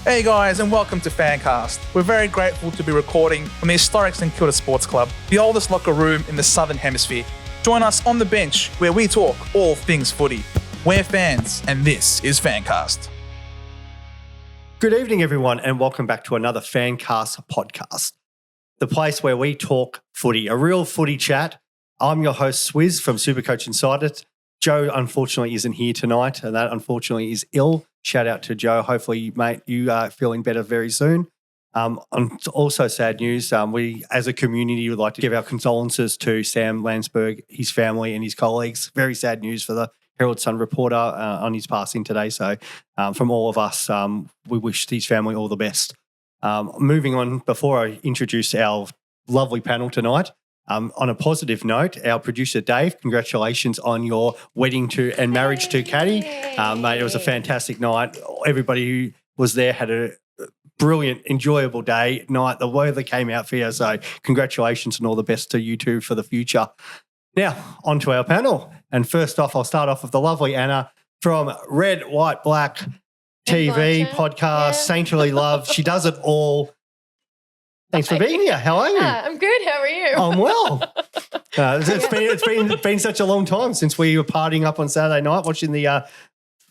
Hey guys, and welcome to FanCast. We're very grateful to be recording from the historic St Kilda Sports Club, the oldest locker room in the Southern Hemisphere. Join us on the bench where we talk all things footy. We're fans, and this is FanCast. Good evening, everyone, and welcome back to another FanCast podcast, the place where we talk footy, a real footy chat. I'm your host, Swiz from Supercoach Insider. Joe, unfortunately, isn't here tonight, and that, unfortunately, is ill. Shout out to Joe. Hopefully, mate, you are feeling better very soon. Also, sad news. We, as a community, would like to give our condolences to Sam Landsberger, his family, and his colleagues. Very sad news for the Herald Sun reporter on his passing today. So, from all of us, we wish his family all the best. Moving on, before I introduce our lovely panel tonight, on a positive note, our producer Dave, congratulations on your wedding and marriage to Caddy. Mate, it was a fantastic night. Everybody who was there had a brilliant, enjoyable night. The weather came out for you, so congratulations and all the best to you two for the future. Now, on to our panel. And first off, I'll start off with the lovely Anna from Red, White, Black TV, podcast, Saintly Love. She does it all. Thanks for being here. How are you? I'm good. How are you? I'm well. It's been such a long time since we were partying up on Saturday night, watching the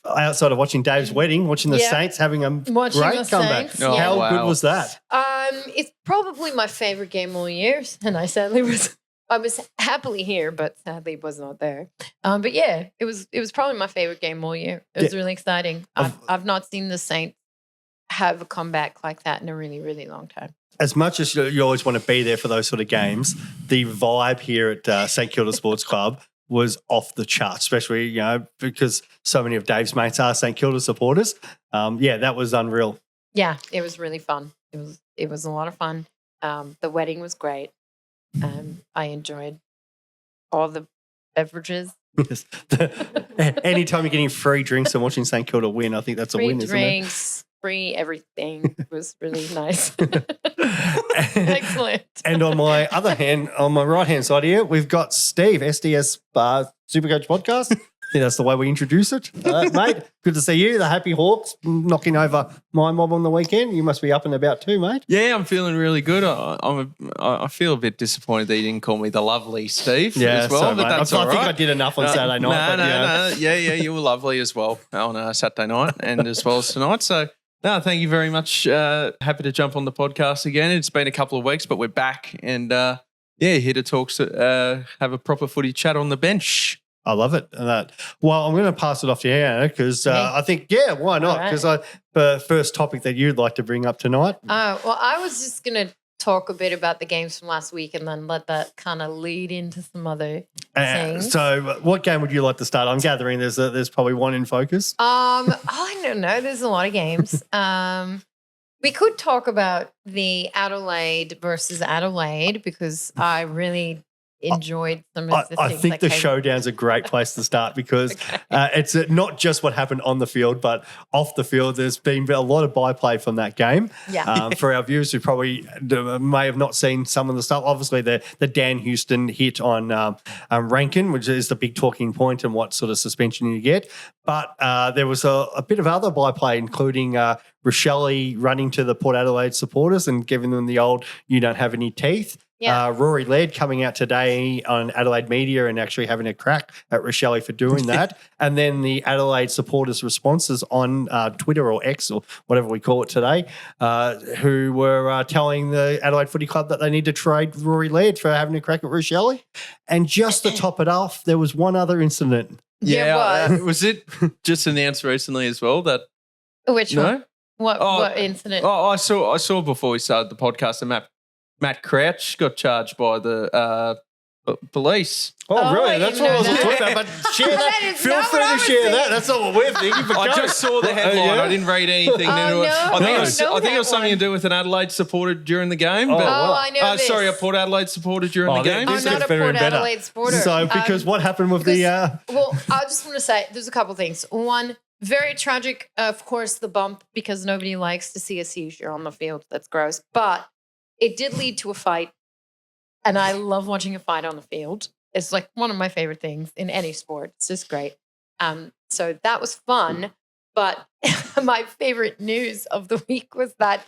outside of watching Dave's wedding, watching the Saints having a great comeback. Oh, How good was that? It's probably my favorite game all year, and I was happily here, but sadly was not there. But yeah, it was probably my favorite game all year. It was really exciting. I've not seen the Saints have a comeback like that in a really, really long time. As much as you always want to be there for those sort of games, the vibe here at St Kilda Sports Club was off the charts, especially, because so many of Dave's mates are St Kilda supporters. That was unreal. Yeah, it was really fun. It was a lot of fun. The wedding was great. I enjoyed all the beverages. Yes. Anytime you're getting free drinks and watching St Kilda win, I think that's a win, isn't it? Free drinks, free everything. It was really nice. Excellent. And on my other hand, on my right-hand side here, we've got Steve, SDS Supercoach Podcast. I think that's the way we introduce it. Mate, good to see you. The Happy Hawks knocking over my mob on the weekend. You must be up and about too, mate. Yeah, I'm feeling really good. I feel a bit disappointed that you didn't call me the lovely Steve as well. So, but that's all right. I think I did enough on Saturday night. No. Yeah, you were lovely as well on Saturday night and as well as tonight. So, no, thank you very much. Happy to jump on the podcast again. It's been a couple of weeks, but we're back and, here to talk, have a proper footy chat on the bench. I love it. Well, I'm going to pass it off to you, Anna, because I think, why not? Because the first topic that you'd like to bring up tonight. Well, I was just going to talk a bit about the games from last week and then let that kind of lead into some other things. So what game would you like to start? I'm gathering there's probably one in focus. I don't know. There's a lot of games. We could talk about the Adelaide versus Adelaide because I really enjoyed some of the things. I think the showdown's a great place to start because it's not just what happened on the field, but off the field. There's been a lot of byplay from that game. Yeah. For our viewers who probably may have not seen some of the stuff, obviously the Dan Houston hit on Rankin, which is the big talking point and what sort of suspension you get. But there was a bit of other byplay, including Rochelle running to the Port Adelaide supporters and giving them the old "you don't have any teeth." Yeah. Rory Laird coming out today on Adelaide Media and actually having a crack at Rochelle for doing that. And then the Adelaide supporters' responses on Twitter or X or whatever we call it today, who were telling the Adelaide Footy Club that they need to trade Rory Laird for having a crack at Rochelle. And just to top it off, there was one other incident. Yeah, was it just announced recently as well that which one? What incident? I saw before we started the podcast that Matt Crouch got charged by the police. Oh, really? That's what I was talking about. But share that. Feel free to share that. That's not what we're thinking. But I just saw the headline. I didn't read anything into it. I think it was something to do with an Adelaide supporter during the game. I know this. Sorry, a Port Adelaide supporter during the game. I'm not a Port Adelaide supporter. So, because what happened with the... Well, I just want to say there's a couple of things. One, very tragic, of course, the bump, because nobody likes to see a seizure on the field. That's gross. But it did lead to a fight, and I love watching a fight on the field. It's like one of my favorite things in any sport. It's just great. So that was fun. But my favorite news of the week was that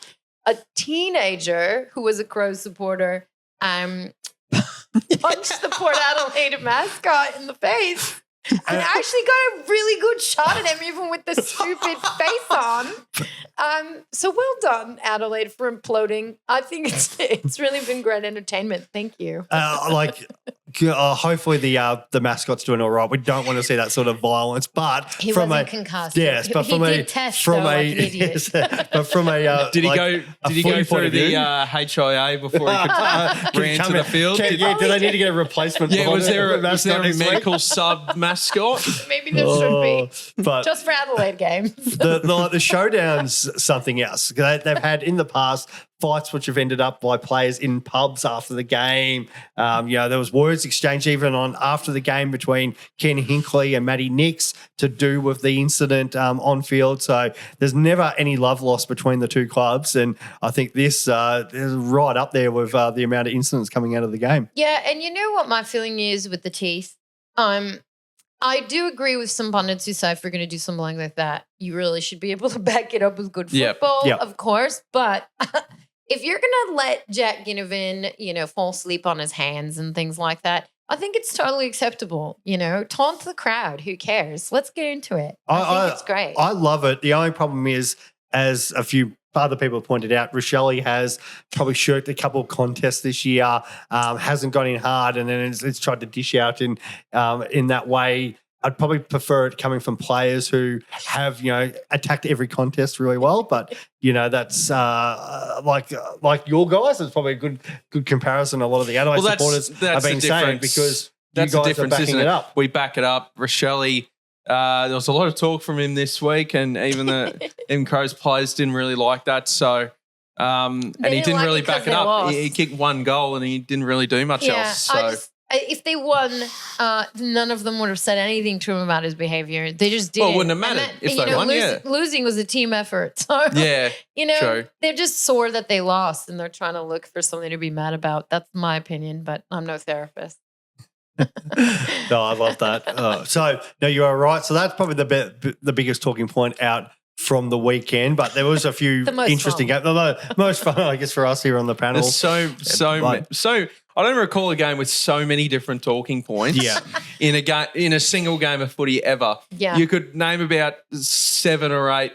a teenager who was a Crows supporter punched the Port Adelaide mascot in the face and actually got a really good shot at him, even with the stupid face on. So well done, Adelaide, for imploding. I think it's really been great entertainment. Thank you. Hopefully the mascot's doing all right. We don't want to see that sort of violence, but He wasn't concussed. Yes, but he did test like an idiot. Yes, but from a Did he like go? a Did he go footy point through of view- the HIA before he could ran come to the in- field? Do they need to get a replacement? Yeah, was there a mascot next week? medical sub mascot? Maybe there should be. But Just for Adelaide games. the showdown's something else. They've had in the past fights which have ended up by players in pubs after the game. There was words exchanged even on after the game between Ken Hinkley and Matty Nix to do with the incident on field. So there's never any love lost between the two clubs, and I think this is right up there with the amount of incidents coming out of the game. Yeah, and you know what my feeling is with the teeth? I do agree with some pundits who say if you're going to do something like that, you really should be able to back it up with good football, Yep. of course. But if you're going to let Jack Ginnivan, fall asleep on his hands and things like that, I think it's totally acceptable. Taunt the crowd. Who cares? Let's get into it. I think it's great. I love it. The only problem is, as a few other people have pointed out, Rochelle has probably shirked a couple of contests this year, hasn't gone in hard, and then it's tried to dish out in that way. I'd probably prefer it coming from players who have, attacked every contest really well. But, that's like your guys. It's probably a good comparison. A lot of the Adelaide supporters are being saying because that's you the guys difference, are backing isn't it it? up. We back it up. Rochelle, there was a lot of talk from him this week, and even the Crows players didn't really like that. So, and he didn't really back it up. He kicked one goal, and he didn't really do much else. So. If they won, none of them would have said anything to him about his behavior. They just did. Well, it wouldn't have mattered if they won, losing was a team effort. So, yeah, true. They're just sore that they lost and they're trying to look for something to be mad about. That's my opinion, but I'm no therapist. No, I love that. No, you are right. So that's probably the biggest talking point out from the weekend, but there was a few interesting games. The most fun, I guess, for us here on the panel. There's so I don't recall a game with so many different talking points. Yeah. in a single game of footy ever. Yeah. You could name about 7 or 8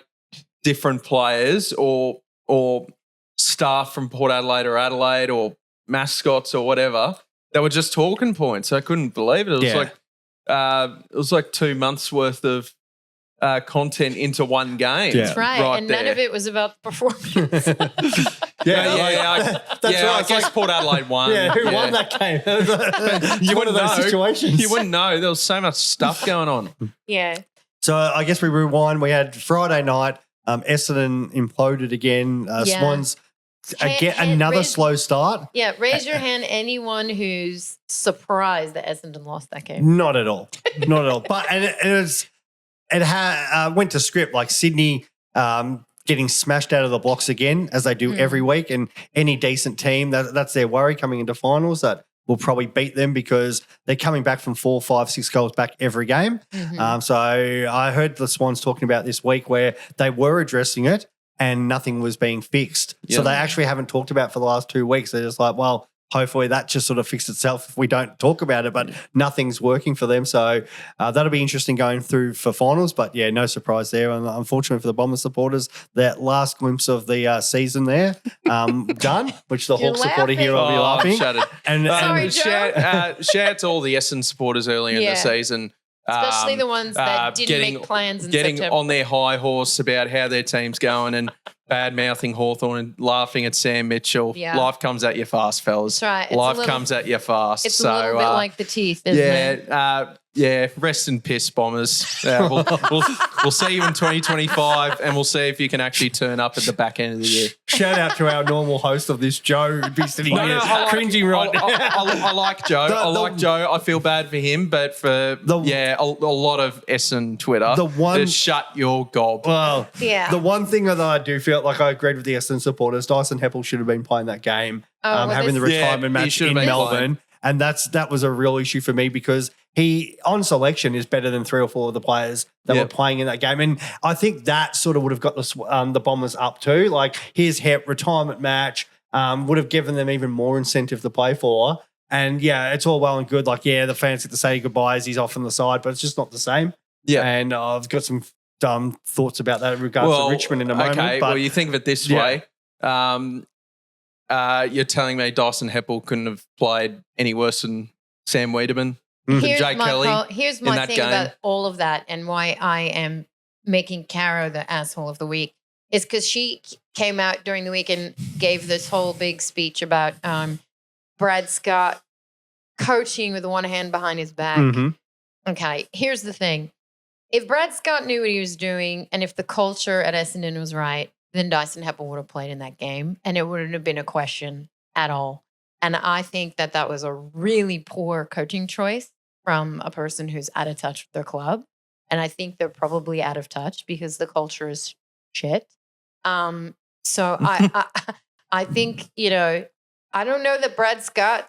different players or staff from Port Adelaide or mascots or whatever that were just talking points. I couldn't believe it. It was like 2 months worth of content into one game. Yeah. That's right. And none of it was about the performance. That's right. I guess Port Adelaide won. Yeah, who won that game? It's one of those situations. You wouldn't know. There was so much stuff going on. Yeah. So I guess we rewind. We had Friday night. Essendon imploded again. Swans again another slow start. Yeah, raise your hand. Anyone who's surprised that Essendon lost that game? Not at all. Not at all. But it went to script, like Sydney getting smashed out of the blocks again, as they do every week. And any decent team, that's their worry coming into finals, that will probably beat them because they're coming back from 4, 5, 6 goals back every game. So I heard the Swans talking about this week where they were addressing it and nothing was being fixed. Yeah. So they actually haven't talked about it for the last 2 weeks. They're just like, well, hopefully that just sort of fixed itself if we don't talk about it, but nothing's working for them. So that'll be interesting going through for finals. But yeah, no surprise there. And unfortunately for the Bombers supporters, that last glimpse of the season there done, which the Hawks supporter here will be laughing. Shattered. Sorry, Joe. Shout out to all the Essendon supporters earlier in the season. Especially the ones that didn't make plans in getting September. on their high horse about how their team's going and bad-mouthing Hawthorn and laughing at Sam Mitchell. Yeah. Life comes at you fast, fellas. That's right. Life comes at you fast. It's a little bit like the teeth, isn't it? Rest in piss, Bombers. We'll see you in 2025 and we'll see if you can actually turn up at the back end of the year. Shout out to our normal host of this, Joe, who'd be sitting here cringing right now. I like Joe. I like Joe. I feel bad for him, but for a lot of Essendon Twitter, just shut your gob. Well, Yeah. the one thing that I do feel like I agreed with the Essendon supporters, Dyson Heppel should have been playing that game, having the retirement match should in have been Melbourne. And that was a real issue for me because he, on selection, is better than 3 or 4 of the players that were playing in that game. And I think that sort of would have got the Bombers up too. Like his retirement match would have given them even more incentive to play for. And yeah, it's all well and good. Like, yeah, the fans get to say goodbye as he's off on the side, but it's just not the same. Yeah. And I've got some thoughts about that in regards to Richmond in a moment. Okay, but, well, you think of it this way. You're telling me Dyson Heppell couldn't have played any worse than Sam Wiedemann and Jake Kelly. Here's my thing about all of that and why I am making Caro the asshole of the week is because she came out during the week and gave this whole big speech about Brad Scott coaching with one hand behind his back. Mm-hmm. Okay, here's the thing. If Brad Scott knew what he was doing and if the culture at Essendon was right, then Dyson Heppell would have played in that game and it wouldn't have been a question at all. And I think that was a really poor coaching choice from a person who's out of touch with their club. And I think they're probably out of touch because the culture is shit. So I think, I don't know that Brad Scott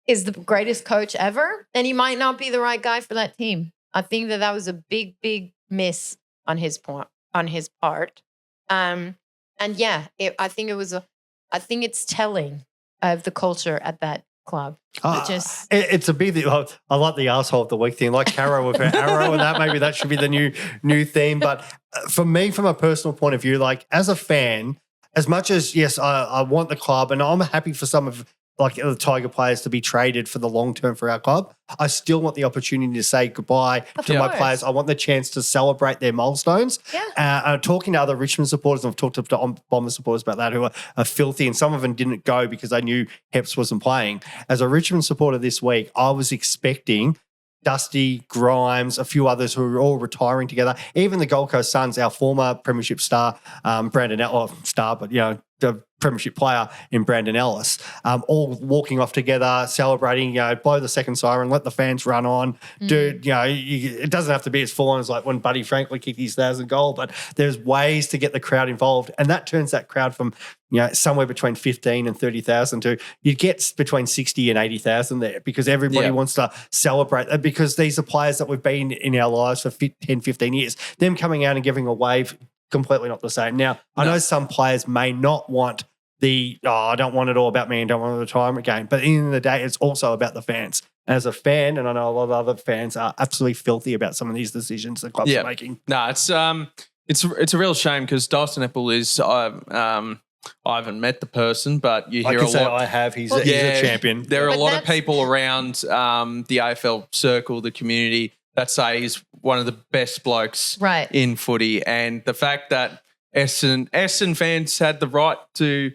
is the greatest coach ever and he might not be the right guy for that team. I think that was a big, big miss on his part. I think I think it's telling of the culture at that club. It's a big. I like the asshole of the week thing, like Caro with her arrow, and that maybe that should be the new theme. But for me, from a personal point of view, like as a fan, as much as yes, I want the club, and I'm happy for some of like the Tiger players to be traded for the long term for our club. I still want the opportunity to say goodbye to my players. I want the chance to celebrate their milestones. Yeah. Talking to other Richmond supporters, and I've talked to Bomber supporters about that who are filthy, and some of them didn't go because they knew Heps wasn't playing. As a Richmond supporter this week, I was expecting Dusty, Grimes, a few others who are all retiring together. Even the Gold Coast Suns, our former premiership star, Brandon Ellis, the premiership player in Brandon Ellis, all walking off together, celebrating, blow the second siren, let the fans run on. Dude, it doesn't have to be as full on as like when Buddy Franklin kicked his 1,000th goal, but there's ways to get the crowd involved. And that turns that crowd from, somewhere between 15 and 30,000 to you get between 60 and 80,000 there because everybody wants to celebrate because these are players that we've been in our lives for 10, 15 years. Them coming out and giving a wave, completely not the same. Now, I know some players may not want I don't want it all about me and don't want a retirement game. But at the end of the day, it's also about the fans. As a fan, and I know a lot of other fans are absolutely filthy about some of these decisions the clubs are making. No, it's a real shame because Dyson Heppell is I haven't met the person, but you hear a lot. I have. He's a champion. There are a lot of people around the AFL circle, the community, that say he's one of the best blokes in footy. And the fact that Essendon fans had the right to,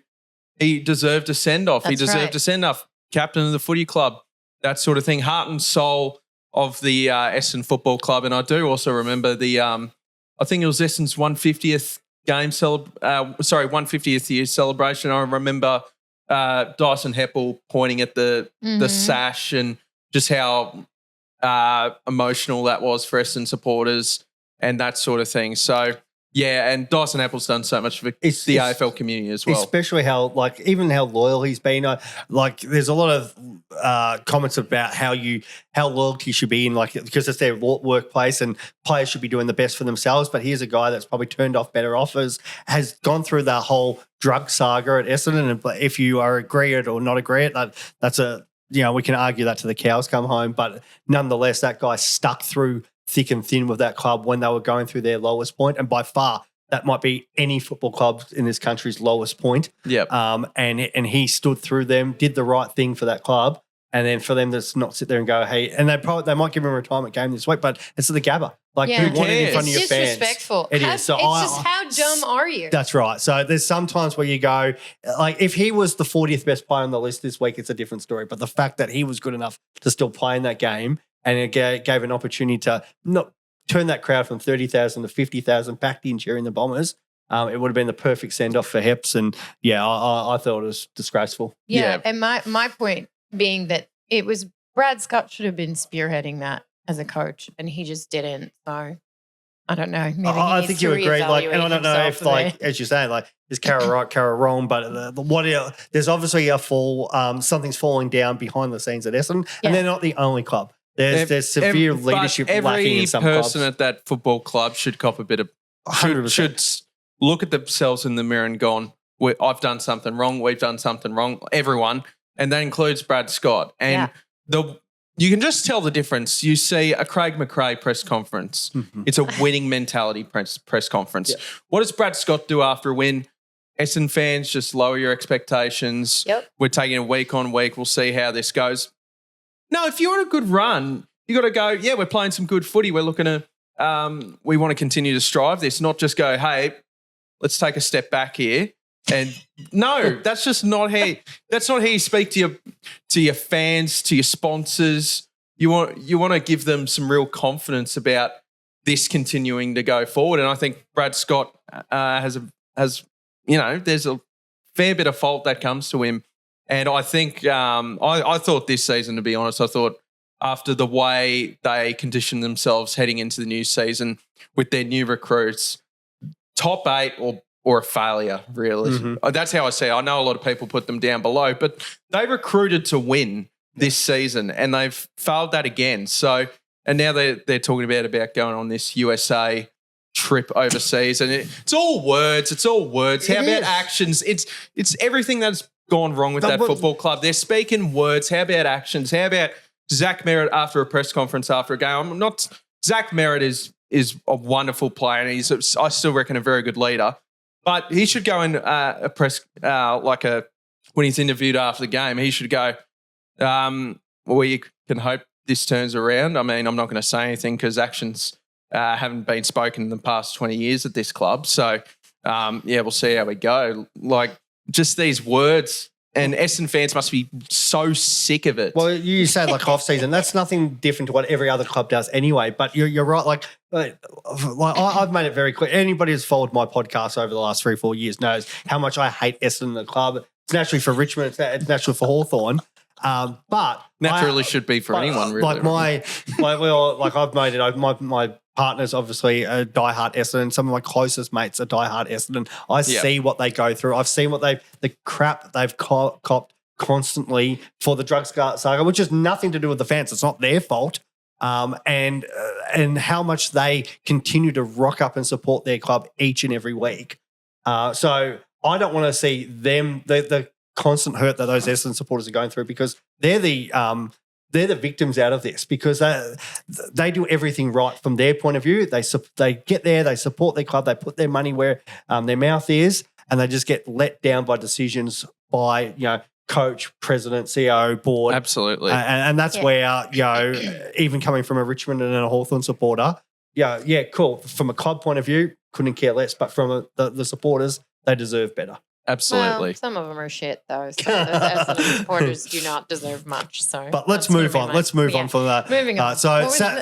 he deserved a send-off. He deserved a send-off. Captain of the footy club, that sort of thing. Heart and soul of the Essendon Football Club. And I do also remember I think it was Essendon's 150th 150th year celebration. I remember Dyson Heppell pointing at the sash and just how emotional that was for Essendon supporters and that sort of thing. So, yeah, and Dyson Heppell's done so much for the AFL community as well. Especially how loyal he's been. There's a lot of comments about how loyalty should be in, because it's their workplace and players should be doing the best for themselves. But here's a guy that's probably turned off better offers, has gone through that whole drug saga at Essendon. And if you are agree it or not agree it, that's we can argue that to the cows come home. But nonetheless, that guy stuck through thick and thin with that club when they were going through their lowest point. And by far, that might be any football club in this country's lowest point. Yep. And he stood through them, did the right thing for that club. And then for them to not sit there and go, hey, and they might give him a retirement game this week, but it's the Gabba. Who want it in front of your fans? It's disrespectful. It is. So it's just how dumb are you? That's right. So there's some times where you go, if he was the 40th best player on the list this week, it's a different story. But the fact that he was good enough to still play in that game and it gave an opportunity to not turn that crowd from 30,000 to 50,000 back in cheering the Bombers, it would have been the perfect send-off for Heps. And, I thought it was disgraceful. Yeah. And my point being that it was Brad Scott should have been spearheading that as a coach, and he just didn't. So I don't know. Maybe I think you agree. Like, and I don't know if, like, as you're saying, like, is Cara right, Cara wrong? But there's obviously a fall. Something's falling down behind the scenes at Essendon, and they're not the only club. There's severe leadership lacking in some clubs. Every person at that football club should cop a bit of should look at themselves in the mirror and gone, I've done something wrong. We've done something wrong. Everyone, and that includes Brad Scott. And you can just tell the difference. You see a Craig McRae press conference. Mm-hmm. It's a winning mentality press conference. Yeah. What does Brad Scott do after a win? Essendon fans, just lower your expectations. Yep. We're taking it week on week. We'll see how this goes. No, if you're on a good run, you got to go, we're playing some good footy. We're looking to, we want to continue to strive this, not just go, hey, let's take a step back here. And no, that's just not how. That's not how you speak to your fans, to your sponsors. You want to give them some real confidence about this continuing to go forward. And I think Brad Scott has there's a fair bit of fault that comes to him. And I think I thought this season, to be honest, I thought after the way they conditioned themselves heading into the new season with their new recruits, top 8 or a failure, really. Mm-hmm. That's how I see it. I know a lot of people put them down below, but they recruited to win this season and they've failed that again. So, and now they're talking about going on this USA trip overseas, and it's all words. It's all words. How about actions? It's everything that's gone wrong with that football club. They're speaking words. How about actions? How about Zach Merritt after a press conference after a game? Zach Merritt is a wonderful player, and he's I still reckon a very good leader. But he should go in a press when he's interviewed after the game, he should go, we can hope this turns around. I mean, I'm not going to say anything because actions haven't been spoken in the past 20 years at this club. So, we'll see how we go. Like, just these words. And Essendon fans must be so sick of it. Well, you say like off season. That's nothing different to what every other club does anyway. But you're right. Like I've made it very clear. Anybody who's followed my podcast over the last 3-4 years knows how much I hate Essendon, the club. It's naturally for Richmond. It's naturally for Hawthorn. But naturally should be for anyone. Really, I've made it. My partner's obviously a diehard Essendon. Some of my closest mates are diehard Essendon. I see what they go through. I've seen the crap they've copped constantly for the drugs saga, which has nothing to do with the fans. It's not their fault. And how much they continue to rock up and support their club each and every week. So I don't want to see them the constant hurt that those Essendon supporters are going through, because they're the victims out of this, because they do everything right from their point of view. They get there, they support their club, they put their money where their mouth is, and they just get let down by decisions by coach, president, CEO, board. Absolutely, and that's where even coming from a Richmond and a Hawthorn supporter, cool. From a club point of view, couldn't care less, but from the supporters, they deserve better. Absolutely. Well, some of them are shit, though. So those Essendon supporters do not deserve much. So, but let's move on. Let's move on from that. Moving on. Saturday.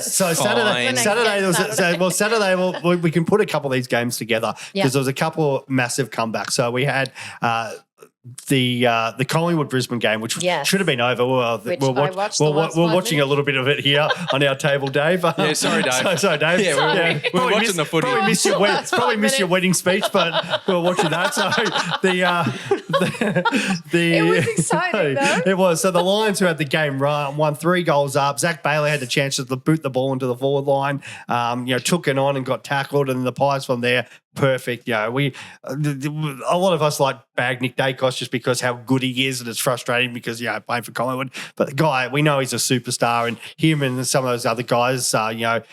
Saturday, we can put a couple of these games together because there was a couple of massive comebacks. So we had the Collingwood Brisbane game, which should have been over. We're watching a little bit of it here on our table, Dave. Sorry, Dave. Sorry, Dave. Yeah, we're watching the footy. Probably missed your wedding speech, but we were watching that. So it was exciting, though. It was. So the Lions, who had the game won 3 goals up. Zach Bailey had the chance to boot the ball into the forward line. Took it on and got tackled, and the Pies from there. Perfect. A lot of us like bag Nick Dacos just because how good he is, and it's frustrating because playing for Collingwood. But the guy, we know he's a superstar, and him and some of those other guys. I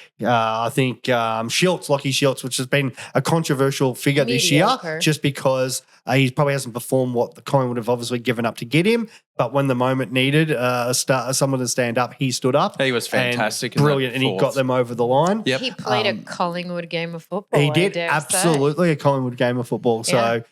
think Lachie Schiltz, which has been a controversial figure this year, just because he probably hasn't performed what the Collingwood have obviously given up to get him. But when the moment needed someone to stand up, he stood up. He was fantastic, and brilliant, and he got them over the line. Yep. He played a Collingwood game of football. He did, absolutely a Collingwood game of football. So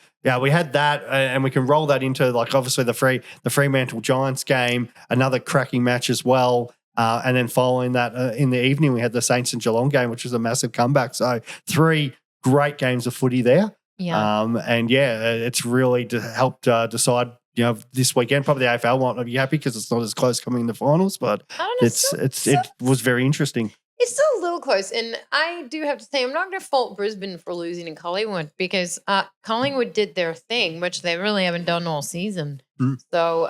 we had that, and we can roll that into obviously the Fremantle Giants game, another cracking match as well. And then following that in the evening, we had the Saints and Geelong game, which was a massive comeback. So 3 great games of footy there. Yeah. It's really helped decide. This weekend, probably the AFL won't be happy because it's not as close coming in the finals, but it was very interesting. It's still a little close. And I do have to say, I'm not going to fault Brisbane for losing in Collingwood because Collingwood did their thing, which they really haven't done all season. So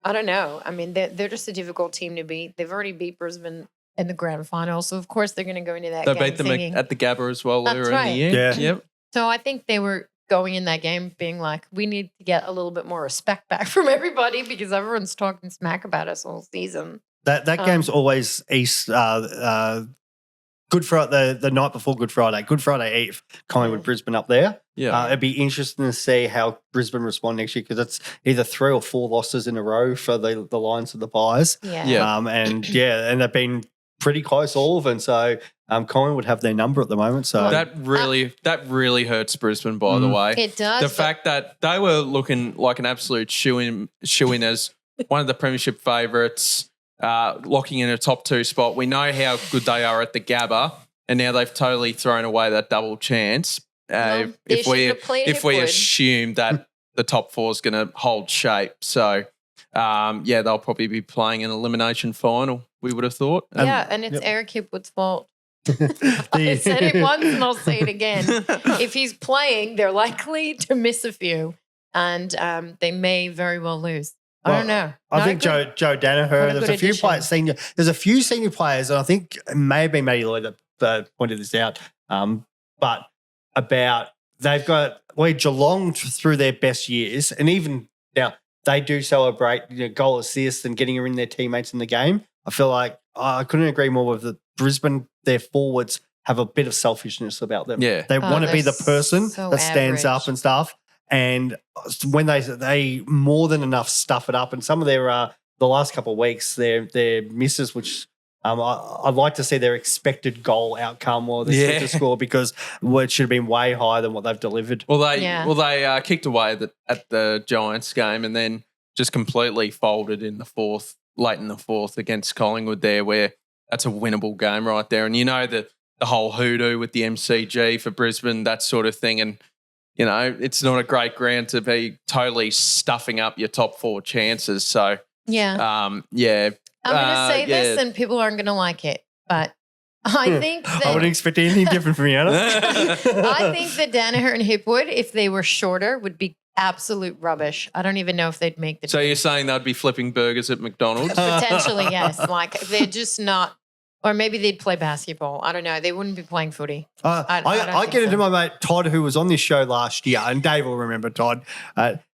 I don't know. I mean, they're just a difficult team to beat. They've already beat Brisbane in the grand final. So, of course, they're going to go into that game They beat them singing. at the Gabba as well That's earlier right. in the year. Yeah. Yep. So I think they were going in that game being like, we need to get a little bit more respect back from everybody because everyone's talking smack about us all season. That game's always East Good Friday, the night before Good Friday. Good Friday Eve, Collingwood, Brisbane up there. Yeah. It'd be interesting to see how Brisbane respond next year because it's either 3 or 4 losses in a row for the Lions and the Pies. Yeah. And they've been pretty close, all of them. So Collingwood would have their number at the moment. So that really hurts Brisbane, by the way. It does. The fact that they were looking like an absolute shoe-in as one of the premiership favourites, locking in a top 2 spot. We know how good they are at the Gabba, and now they've totally thrown away that double chance. If we assume that the top 4 is going to hold shape. So, they'll probably be playing an elimination final, we would have thought. And it's Eric Hipwood's fault. I said it once and I'll say it again. If he's playing, they're likely to miss a few and they may very well lose. I don't know. I think Joe Danaher, there's a few players, there's a few senior players, and I think it may have been Matty Lloyd that pointed this out, but about they've got Geelong through their best years, and even now they do celebrate goal assists and getting in their teammates in the game. I feel like I couldn't agree more with the Brisbane. Their forwards have a bit of selfishness about them. Yeah. They want to be the person so that stands average. up and stuff. And when they more than enough stuff it up, and some of their the last couple of weeks their misses, which I'd like to see their expected goal outcome or the expected score because it should have been way higher than what they've delivered. Well, they kicked away at the Giants game and then just completely folded in the fourth, late in the fourth against Collingwood there, where that's a winnable game right there. And you know the whole hoodoo with the MCG for Brisbane, that sort of thing, and. You know, it's not a great ground to be totally stuffing up your top 4 chances. So, I'm going to say this and people aren't going to like it, but I think that... I wouldn't expect anything different from you, Anna. I think that Danaher and Hipwood, if they were shorter, would be absolute rubbish. I don't even know if they'd make the So team. you're saying they'd be flipping burgers at McDonald's? Potentially, yes. Like, they're just not... Or maybe they'd play basketball. I don't know. They wouldn't be playing footy. I get into my mate Todd, who was on this show last year, and Dave will remember Todd.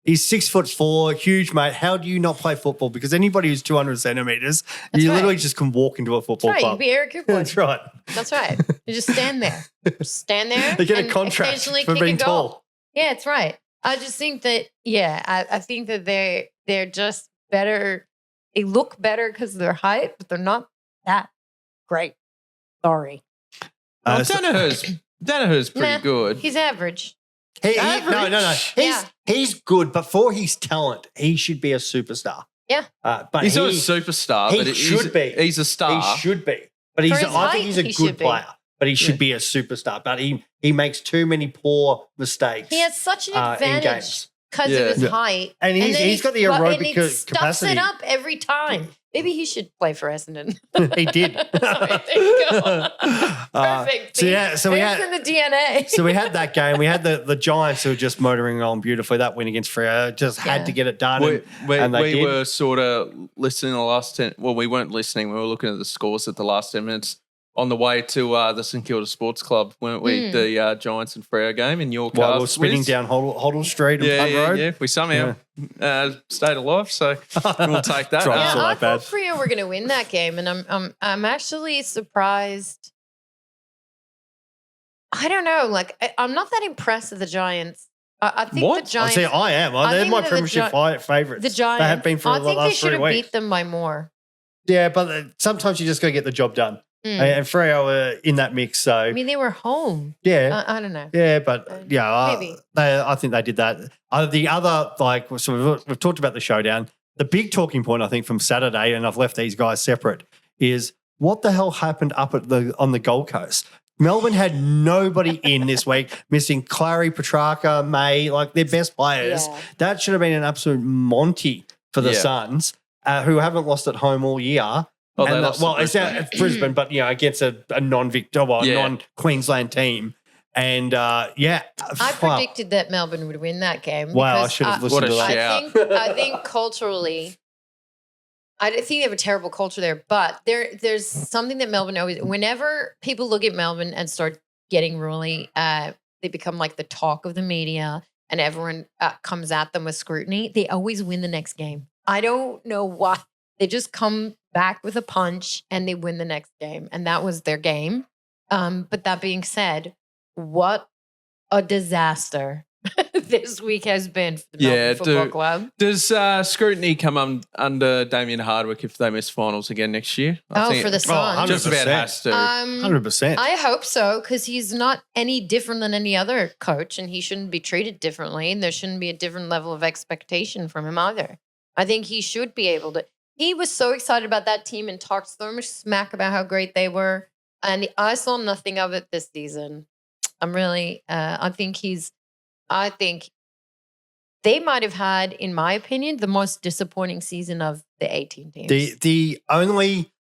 He's 6'4", huge mate. How do you not play football? Because anybody who's 200 centimeters, you literally just can walk into a football That's right. club. You'd be Eric Hipwood. That's right. That's right. You just stand there. Stand there. They get a and contract occasionally for kick being a goal. tall. Yeah, it's right. I just think that, I think that they're just better. They look better because of their height, but they're not that great. Sorry. Danaher's pretty good. He's average. No. He's good, but for his talent, he should be a superstar. Yeah. But he's not a superstar, but should be. He's a star. He should be. But I think he's a good player. But he should be a superstar. But he makes too many poor mistakes. He has such an advantage because of his height. And he's got the aerobic and stuffs capacity. it up every time. Maybe he should play for Essendon. He did. There you go. Perfect. So we had in the DNA. So we had that game. We had the Giants who were just motoring on beautifully. That win against Freo just had to get it done. We were sort of listening the last 10. Well, we weren't listening. We were looking at the scores at the last 10 minutes on the way to the St Kilda Sports Club, weren't we? The Giants and Freo game in your car. While we're spinning down Hoddle Street and Punt Road. Yeah, we somehow stayed alive, so we'll take that. I thought Freo were going to win that game, and I'm actually surprised. I don't know. Like, I'm not that impressed with the Giants. I think the Giants. I am. They're my premiership favourites. The Giants. They have been for the last 3 weeks. I think they should have beat them by more. Yeah, but sometimes you just got to get the job done. And Freo were in that mix. So I mean, they were home. Yeah. I don't know. Yeah, but maybe. I think they did that. The other, so we've talked about the showdown. The big talking point, I think, from Saturday, and I've left these guys separate, is what the hell happened up on the Gold Coast? Melbourne had nobody in this week, missing Clary, Petrarca, May, like their best players. Yeah. That should have been an absolute Monty for the Suns, who haven't lost at home all year. Oh, they And lost to it's Brisbane. out at Brisbane, but against a non-Queensland team. And I predicted that Melbourne would win that game. Wow, I because should have listened to that. I think culturally, I don't think they have a terrible culture there, but there's something that Melbourne always, whenever people look at Melbourne and start getting really, they become like the talk of the media and everyone comes at them with scrutiny, they always win the next game. I don't know why. They just come back with a punch and they win the next game. And that was their game. But that being said, what a disaster this week has been for the Melbourne Football Club. Does scrutiny come under Damien Hardwick if they miss finals again next year? For the Suns. Just about has to. 100%. I hope so, because he's not any different than any other coach and he shouldn't be treated differently and there shouldn't be a different level of expectation from him either. I think he should be able to. He was so excited about that team and talked so much smack about how great they were. And I saw nothing of it this season. I'm really, I think they might have had, in my opinion, the most disappointing season of the 18 teams. The only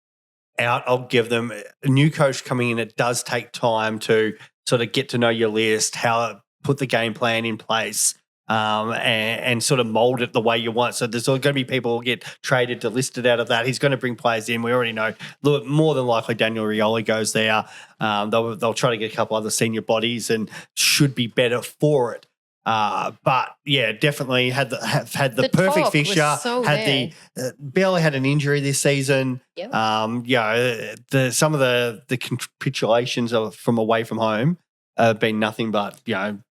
out I'll give them, a new coach coming in, it does take time to sort of get to know your list, how put the game plan in place. And sort of mold it the way you want. So there's going to be people who get traded, delisted out of that. He's going to bring players in. We already know more than likely Daniel Rioli goes there. They'll try to get a couple other senior bodies and should be better for it. But yeah, definitely had the perfect fixture. So barely had an injury this season. Yep. Some of the capitulations from away from home have been nothing but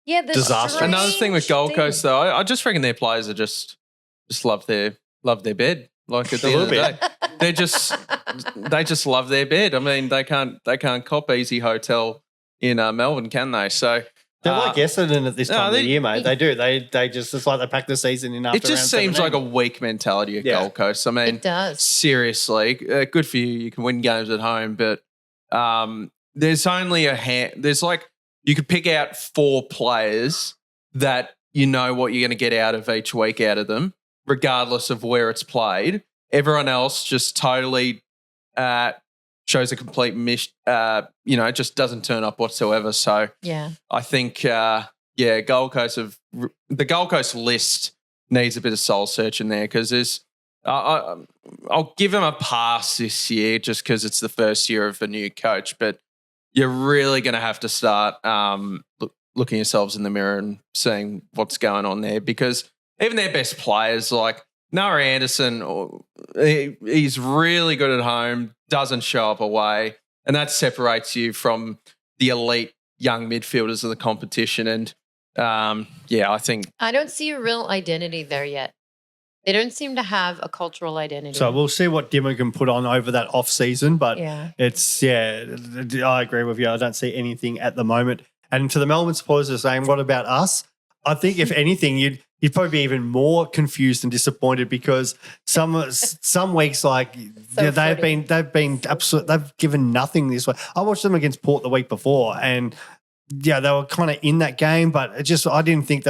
disaster. Another thing with Gold Coast, though, I just reckon their players are just love their bed. Like at the end of the day, they just love their bed. I mean, they can't cop easy hotel in Melbourne, can they? So they're like Essendon at this time of the year, mate. They do. They just, it's like they pack the season in after. It just seems like a weak mentality at Gold Coast. I mean, it does. Seriously, good for you. You can win games at home, but there's only there's like. You could pick out 4 players that you know what you're going to get out of each week out of them, regardless of where it's played. Everyone else just totally shows a complete just doesn't turn up whatsoever. So yeah, I think Gold Coast the Gold Coast list needs a bit of soul searching there because there's. I'll give them a pass this year just because it's the first year of a new coach, but. You're really going to have to start looking yourselves in the mirror and seeing what's going on there because even their best players like Noah Anderson, he's really good at home, doesn't show up away, and that separates you from the elite young midfielders of the competition. And, I think... I don't see a real identity there yet. They don't seem to have a cultural identity. So we'll see what Dimmer can put on over that off season, but I agree with you. I don't see anything at the moment. And to the Melbourne supporters are saying, what about us? I think if anything, you'd probably be even more confused and disappointed because some weeks they've been absolute. They've given nothing this way. I watched them against Port the week before, and they were kind of in that game, but I didn't think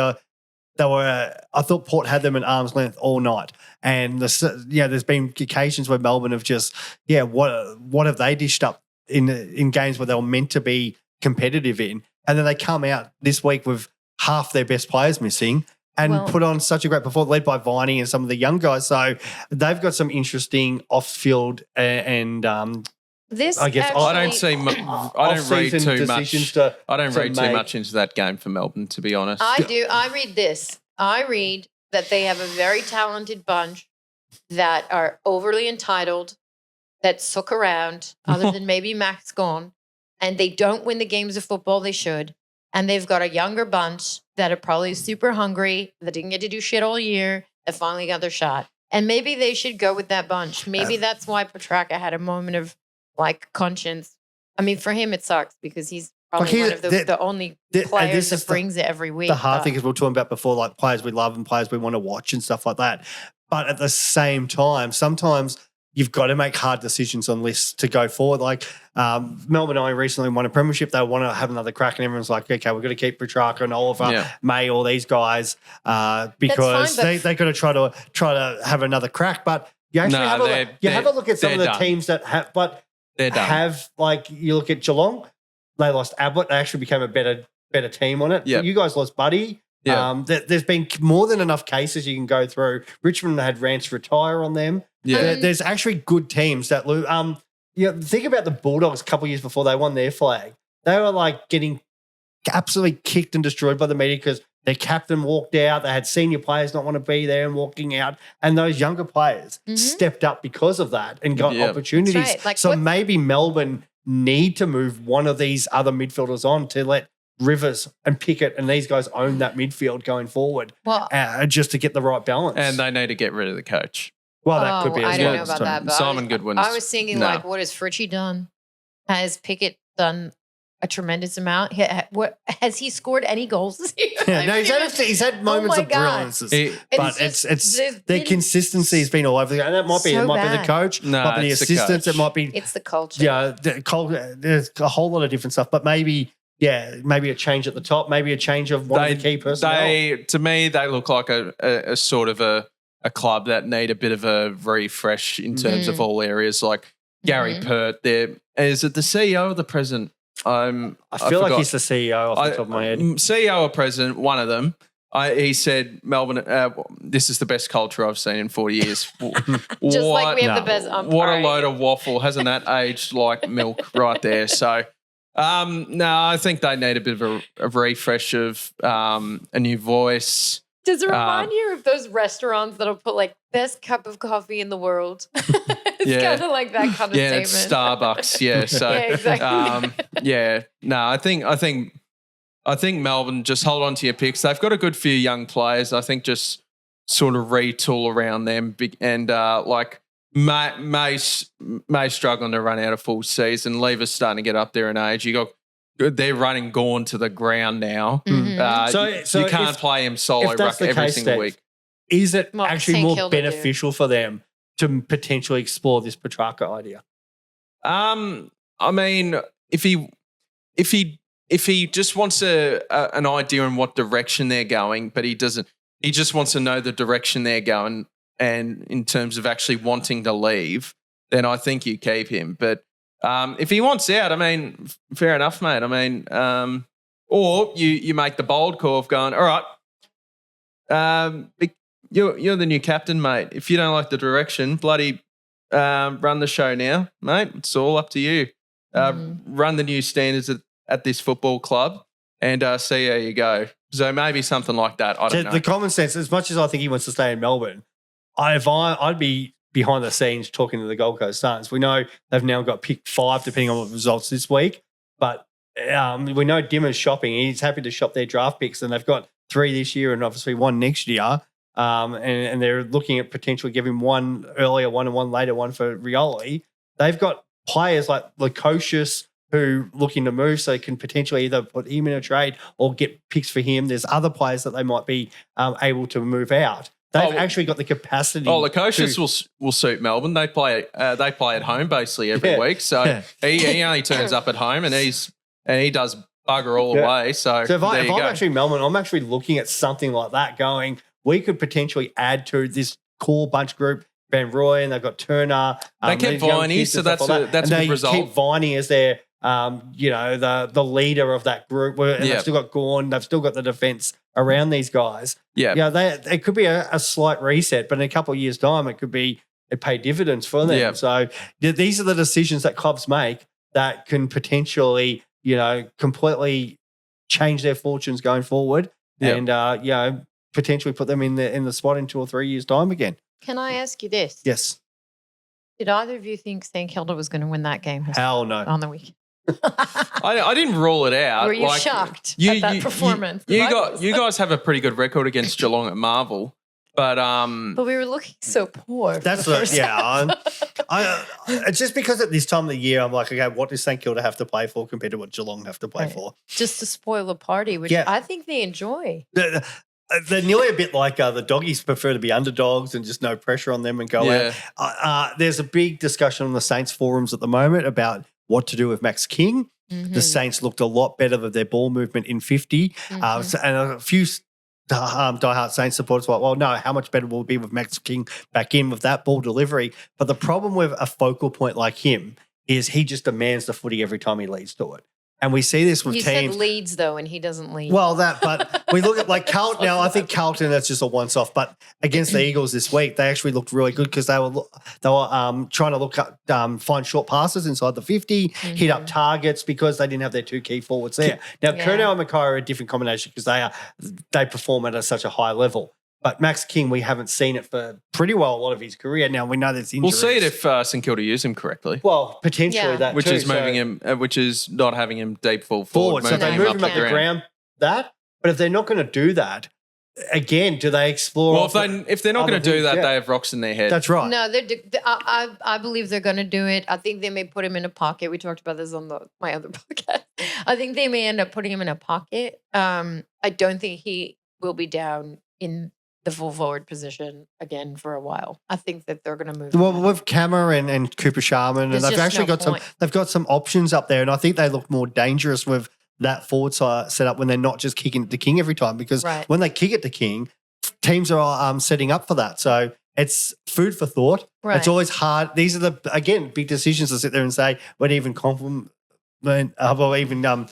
I thought Port had them at arm's length all night. And there's been occasions where Melbourne have just, what have they dished up in games where they were meant to be competitive in? And then they come out this week with half their best players missing and put on such a great performance, led by Viney and some of the young guys. So they've got some interesting off-field and I guess actually, I don't read too much. I don't read too much into that game for Melbourne, to be honest. I do. I read this. I read that they have a very talented bunch that are overly entitled, that sook around, other than maybe Max gone, and they don't win the games of football they should. And they've got a younger bunch that are probably super hungry, that didn't get to do shit all year, that finally got their shot. And maybe they should go with that bunch. Maybe that's why Petrarca had a moment of conscience. I mean, for him, it sucks because he's probably one of the only players that brings it every week. The hard thing is we were talking about before, like players we love and players we want to watch and stuff like that. But at the same time, sometimes you've got to make hard decisions on lists to go forward. Like Melbourne I recently won a premiership. They want to have another crack and everyone's like, okay, we're going to keep Petrarca and Oliver, May, all these guys because they got to try to have another crack. But You actually No, have a look at some of the done. teams that have, but They're done. have like you look at Geelong, they lost Ablett. They actually became a better team on it. Yep. But you guys lost Buddy. Yeah. There's been more than enough cases you can go through. Richmond had Rance retire on them. Yeah. There's actually good teams that lose. Think about the Bulldogs a couple of years before they won their flag. They were like getting absolutely kicked and destroyed by the media because their captain walked out. They had senior players not want to be there and walking out. And those younger players stepped up because of that and got opportunities. That's right. Like, so maybe Melbourne need to move one of these other midfielders on to let Rivers and Pickett and these guys own that midfield going forward, just to get the right balance. And they need to get rid of the coach. Well, that could be as I don't well. know about that. But Simon Goodwin's. I was thinking, like, what has Fritchie done? Has Pickett done a tremendous amount? What has he scored any goals this year? Yeah, no, he's had moments of brilliance, but it's their consistency has been all over the place. And that might be the coach, might be the assistants, it might be the culture. Yeah, there's a whole lot of different stuff, but maybe a change at the top, maybe a change of one of the key personnel. To me, they look like a sort of a club that need a bit of a refresh in terms of all areas. Like Gary Pert, is it the CEO or the president? I feel like he's the CEO off the top of my head. CEO or president, one of them. He said, Melbourne, this is the best culture I've seen in 40 years. Just like we have the best umpire. What a load of waffle. Hasn't that aged like milk right there? So, no, I think they need a bit of a refresh of a new voice. Does it remind you of those restaurants that'll put like best cup of coffee in the world? It's kind of like that kind of statement. It's Starbucks. Yeah. So, exactly. No, I think Melbourne, just hold on to your picks. They've got a good few young players. I think just sort of retool around them and like May struggling to run out a full season. Lever's starting to get up there in age. They're running Gawn to the ground now. So you can't play him solo ruck every single week. Is it actually more beneficial for them to potentially explore this Petrarca idea? I mean, if he just wants an idea on what direction they're going, but he doesn't. He just wants to know the direction they're going, and in terms of actually wanting to leave, then I think you keep him. But if he wants out, I mean, fair enough, mate. I mean, or you make the bold call of going, all right, you're the new captain, mate. If you don't like the direction, bloody run the show now, mate. It's all up to you. Run the new standards at this football club and see how you go. So maybe something like that. I don't know. The common sense, as much as I think he wants to stay in Melbourne, I'd be behind the scenes talking to the Gold Coast Suns. We know they've now got pick 5 depending on what results this week, but we know Dimmer's shopping. He's happy to shop their draft picks, and they've got 3 this year and obviously 1 next year. And they're looking at potentially giving 1 earlier, 1 and 1 later, 1 for Rioli. They've got players like Lukosius who looking to move, so they can potentially either put him in a trade or get picks for him. There's other players that they might be able to move out. They've actually got the capacity. Lukosius will suit Melbourne. They play at home basically every week, so he only turns up at home and he does bugger all the way. So if I'm actually Melbourne, I'm actually looking at something like that going, we could potentially add to this core bunch group, Van Roy, and they've got Turner. They kept Viney, so that's a good result. They keep Viney as their, the leader of that group. And they've still got Gawn. They've still got the defence around these guys. It could be a slight reset, but in a couple of years' time, it pay dividends for them. Yep. So these are the decisions that clubs make that can potentially, completely change their fortunes going forward, and potentially put them in the spot in 2 or 3 years' time again. Can I ask you this? Yes. Did either of you think St Kilda was going to win that game? Hell no. On the weekend. I didn't rule it out. Were you shocked at that performance? You guys have a pretty good record against Geelong at Marvel, but we were looking so poor. That's it's just because at this time of the year, I'm like, okay, what does St Kilda have to play for compared to what Geelong have to play for? Just to spoil the party, which I think they enjoy. They're nearly a bit like the doggies prefer to be underdogs and just no pressure on them and go out. There's a big discussion on the Saints forums at the moment about what to do with Max King. The Saints looked a lot better with their ball movement in 50. And a few diehard Saints supporters were like, well, no, how much better will it be with Max King back in with that ball delivery? But the problem with a focal point like him is he just demands the footy every time he leads to it. And we see this with You teams. said leads, though, and he doesn't lead. Well, but we look at like Carlton now. I think Carlton, that's just a once-off. But against the Eagles this week, they actually looked really good because they were trying to look up, find short passes inside the 50, hit up targets because they didn't have their two key forwards there. Now, Curnow and Mackay are a different combination because they perform at such a high level. But Max King, we haven't seen it for pretty well a lot of his career. Now we know there's injuries. We'll see it if St Kilda use him correctly. Well, potentially that which too. is moving him, which is not having him deep full forward. So they move him up the ground. But if they're not going to do that, again, do they explore? Well, if they're not going to do that, they have rocks in their head. That's right. No, I believe they're going to do it. I think they may put him in a pocket. We talked about this on my other podcast. I think they may end up putting him in a pocket. I don't think he will be down in the full forward position again for a while. I think that they're going to move. Well, with Kammer and Cooper Sharman, and they've actually got some options up there, and I think they look more dangerous with that forward side set up when they're not just kicking it to King every time, because when they kick it to King, teams are setting up for that. So it's food for thought. Right. It's always hard. These are big decisions to sit there and say, would even compliment, or even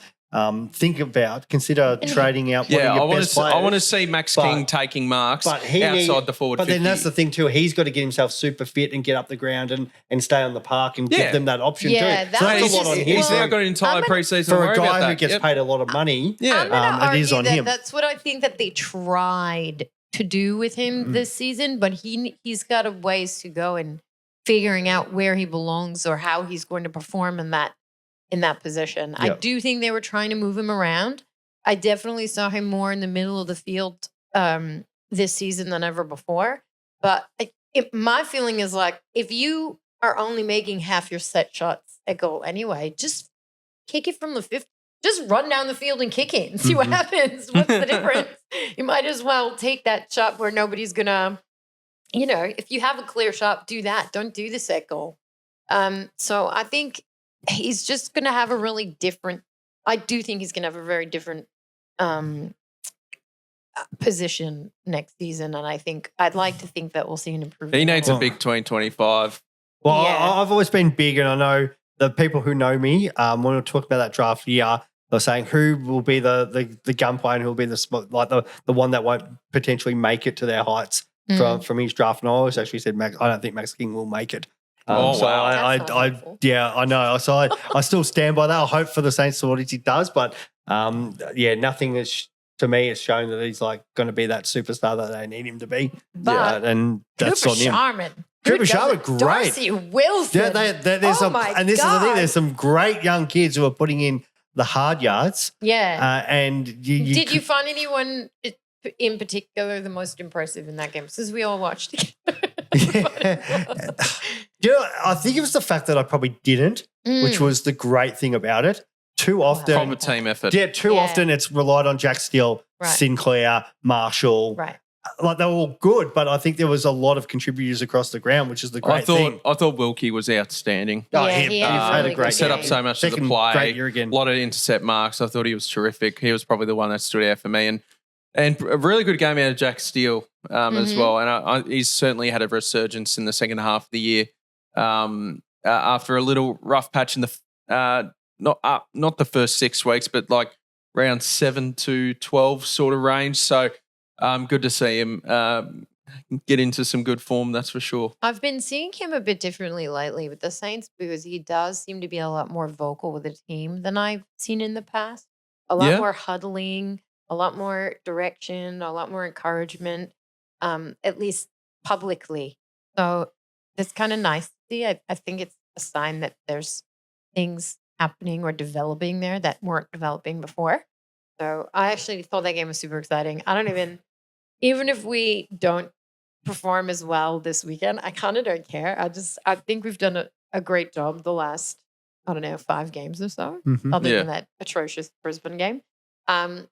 consider trading out one of your best players. I want to see Max King taking marks outside the forward 50. But then that's the thing too. He's got to get himself super fit and get up the ground and stay on the park and give them that option too. So that's a lot on him. He's now got an entire preseason for a guy who gets paid a lot of money. It is on him. That's what I think that they tried to do with him this season, but he's got a ways to go in figuring out where he belongs or how he's going to perform in that position. Yep. I do think they were trying to move him around. I definitely saw him more in the middle of the field this season than ever before. But my feeling is like, if you are only making half your set shots a goal anyway, just kick it from the 50. Just run down the field and kick it and see what happens. What's the difference? You might as well take that shot where nobody's going to, if you have a clear shot, do that. Don't do the set goal. So I think he's just going to have a really different – I do think he's going to have a very different position next season, and I'd like to think that we'll see an improvement. He needs a big 2025. Well, I've always been big, and I know the people who know me, when we talk about that draft year, they're saying who will be the gun player and who will be the one that won't potentially make it to their heights from each draft. And I always actually said, I don't think Max King will make it. Wow. I know. So I still stand by that. I hope for the Saints what he does, but nothing is to me has shown that he's like going to be that superstar that they need him to be. But and that's on him. Cooper Sharman, great. Darcy Wilson. Yeah, there's and this is the thing. There's some great young kids who are putting in the hard yards. Yeah. And did you find anyone in particular the most impressive in that game? Since we all watched together. I think it was the fact that I probably didn't, which was the great thing about it. Too often, proper team effort. Yeah, often it's relied on Jack Steele, Sinclair, Marshall. Right. Like they were all good, but I think there was a lot of contributors across the ground, which is the great thing. I thought Wilkie was outstanding. He had a great set up so much of the play. Great year again. A lot of intercept marks. I thought he was terrific. He was probably the one that stood out for me, and a really good game out of Jack Steele as well. And he's certainly had a resurgence in the second half of the year after a little rough patch in the not the first 6 weeks, but like around 7 to 12 sort of range. So. Good to see him get into some good form, that's for sure. I've been seeing him a bit differently lately with the Saints because he does seem to be a lot more vocal with the team than I've seen in the past. A lot more huddling, a lot more direction, a lot more encouragement, at least publicly. So it's kind of nice to see. I think it's a sign that there's things happening or developing there that weren't developing before. So I actually thought that game was super exciting. Even if we don't perform as well this weekend, I kind of don't care. I think we've done a great job the last, 5 games or so, other than that atrocious Brisbane game. I'm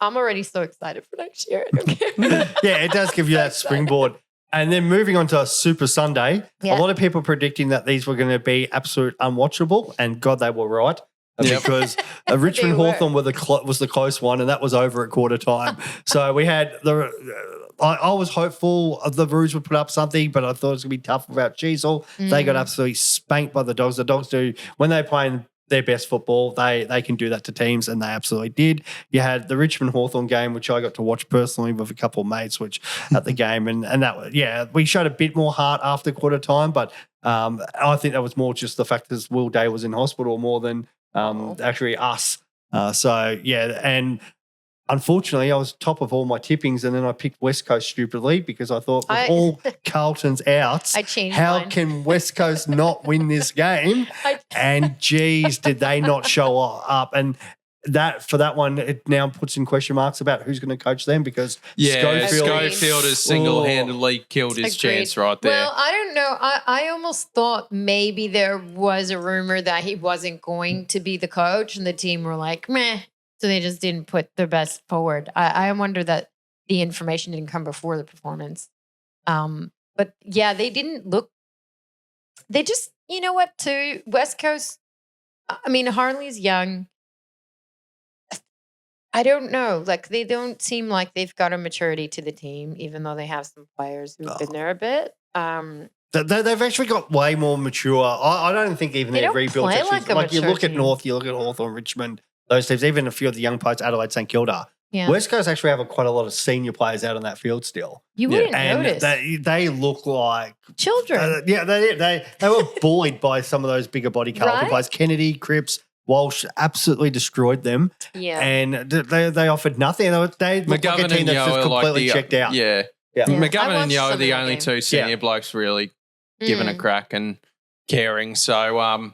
already so excited for next year. I don't care. Yeah, it does give you that springboard. And then moving on to Super Sunday, a lot of people predicting that these were going to be absolute unwatchable, and God, they were right. Yep. because Richmond were. Hawthorn was the close one, and that was over at quarter time. So we had I was hopeful the Roos would put up something, but I thought it was going to be tough without Cheezel. They got absolutely spanked by the Dogs. The Dogs do, when they're playing their best football, they can do that to teams, and they absolutely did. You had the Richmond Hawthorn game, which I got to watch personally with a couple of mates, which at the game, and that we showed a bit more heart after quarter time, but I think that was more just the fact that Will Day was in hospital more than actually us. And unfortunately, I was top of all my tippings, and then I picked West Coast stupidly because I thought with all Carlton's outs, I changed how mine. can West Coast not win this game? And geez, did they not show up? And for that one, it now puts in question marks about who's going to coach them because Schofield has single-handedly killed his chance right there. Well, I don't know. I almost thought maybe there was a rumor that he wasn't going to be the coach, and the team were like, meh. So they just didn't put their best forward. I wonder that the information didn't come before the performance. But yeah, they didn't look. They just, you know what? To West Coast, I mean, Harley's young. I don't know. Like they don't seem like they've got a maturity to the team, even though they have some players who've been there a bit. They've actually got way more mature. I don't think even They their don't rebuild. play Actually, like a you mature look at team. North, you look at Hawthorn, Richmond. Those teams, even a few of the young players, Adelaide, St Kilda. Yeah. West Coast actually have quite a lot of senior players out on that field still. You wouldn't And notice. they look like Children. they were bullied by some of those bigger body Carlton Right? players. Kennedy, Cripps, Walsh absolutely destroyed them. Yeah. And they offered nothing. They look like a McGovern team and that's Yo just are completely like checked out. Yeah. Yeah. Yeah. I McGovern and watched Yo some are of the that only game. two senior blokes really giving a Mm. crack and caring. So,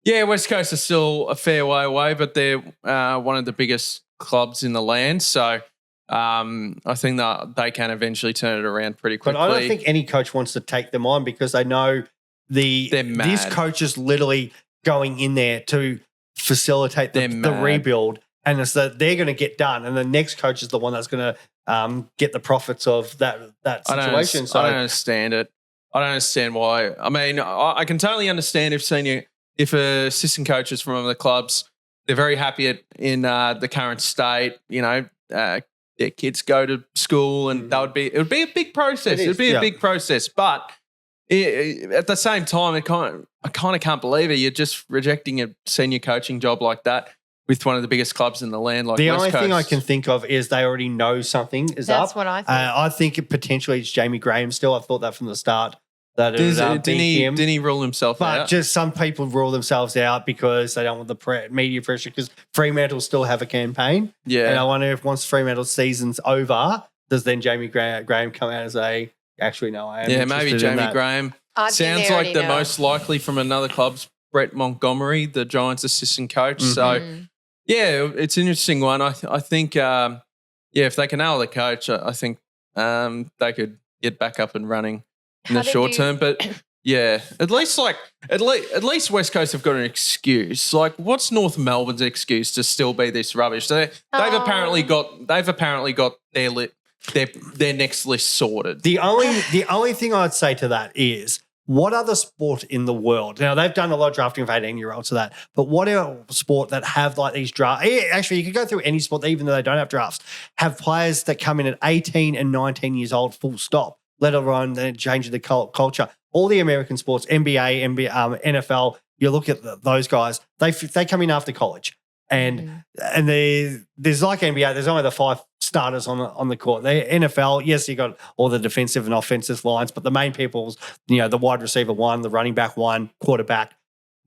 West Coast are still a fair way away, but they're one of the biggest clubs in the land. So I think that they can eventually turn it around pretty quickly. But I don't think any coach wants to take them on because they know They're mad. this coach is literally going in there to facilitate the They're rebuild, and it's that they're going to get done, and the next coach is the one that's going to get the profits of that situation. I don't understand it. I don't understand why. I mean, I can totally understand if assistant coaches from other clubs, they're very happy in the current state. You know, their kids go to school, and it would be a big process. It would be a big process, but at the same time, I kind of can't believe it. You're just rejecting a senior coaching job like that with one of the biggest clubs in the land. Like the West only Coast. thing I can think of is they already know something is up. That's what I think. I think potentially it's Jamie Graham still. I thought that from the start. That Didn't he rule himself But out? just some people rule themselves out because they don't want the media pressure because Fremantle still have a campaign. Yeah. And I wonder if once Fremantle's season's over, does then Jamie Graham come out and say, actually, no, I am Yeah, interested maybe in Jamie that. Graham. I think Sounds they like already the know. most likely from another club's Brett Montgomery, the Giants' assistant coach. Mhm. So, yeah, it's an interesting one. I think, if they can nail the coach, I think they could get back up and running in How the did short you- term. But yeah, at least West Coast have got an excuse. Like, what's North Melbourne's excuse to still be this rubbish? They've apparently got their next list sorted. The only thing I'd say to that is, what other sport in the world? Now, they've done a lot of drafting of 18-year-olds to that, but what other sport that have like these drafts? Actually, you could go through any sport, even though they don't have drafts, have players that come in at 18 and 19 years old, full stop, let alone then changing the culture. All the American sports, NBA, NFL, you look at those guys, they come in after college. And there's like NBA, there's only the 5 starters on the court. The NFL, yes, you got all the defensive and offensive lines, but the main people's, the wide receiver 1, the running back 1, quarterback,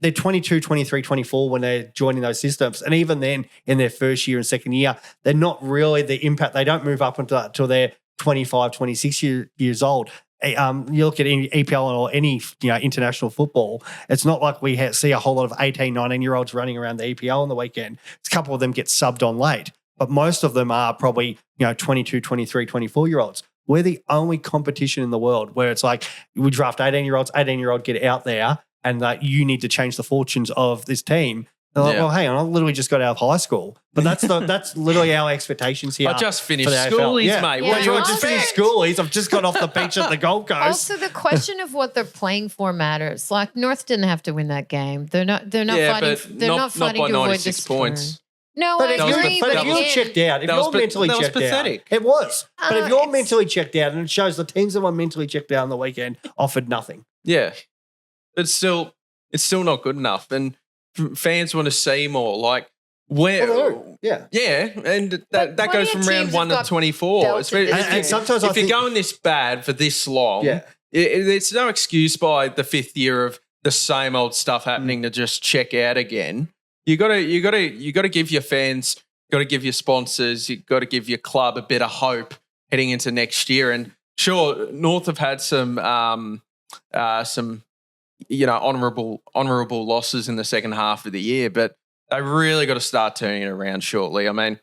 they're 22, 23, 24 when they're joining those systems. And even then, in their first year and second year, they're not really the impact. They don't move up until they're 25, 26 years old. You look at any EPL or any international football, it's not like we see a whole lot of 18, 19-year-olds running around the EPL on the weekend. A couple of them get subbed on late, but most of them are probably 22, 23, 24-year-olds. We're the only competition in the world where it's like we draft 18-year-olds, 18-year-old get out there, and you need to change the fortunes of this team. They're like, Yeah. well, hang on, I literally just got out of high school. But that's literally our expectations here. I just finished for the AFL. schoolies, Yeah. mate. Yeah. Well, you What were do you just finished expect? schoolies. I've just got off the beach at the Gold Coast. Also, the question of what they're playing for matters. Like North didn't have to win that game. They're not Yeah, fighting. but They're not not fighting by to avoid the 96 score. points. No, But I if agree. you're, But you're again, checked out, if That you're was mentally that was checked out, pathetic. it was. But if you're it's- mentally checked out, and it shows the teams that were mentally checked out on the weekend offered nothing. Yeah, it's still not good enough, and fans want to see more. Like where, Yeah. yeah, and But that goes plenty from of round teams 1 have to got 24. belted Especially this if year. And sometimes I if think you're going this bad for this long, Yeah. it's no excuse by the 5th year of the same old stuff happening to just check out again. You got to give your fans, got to give your sponsors, you got to give your club a bit of hope heading into next year. And sure, North have had some honourable losses in the second half of the year, but they really got to start turning it around shortly. I mean,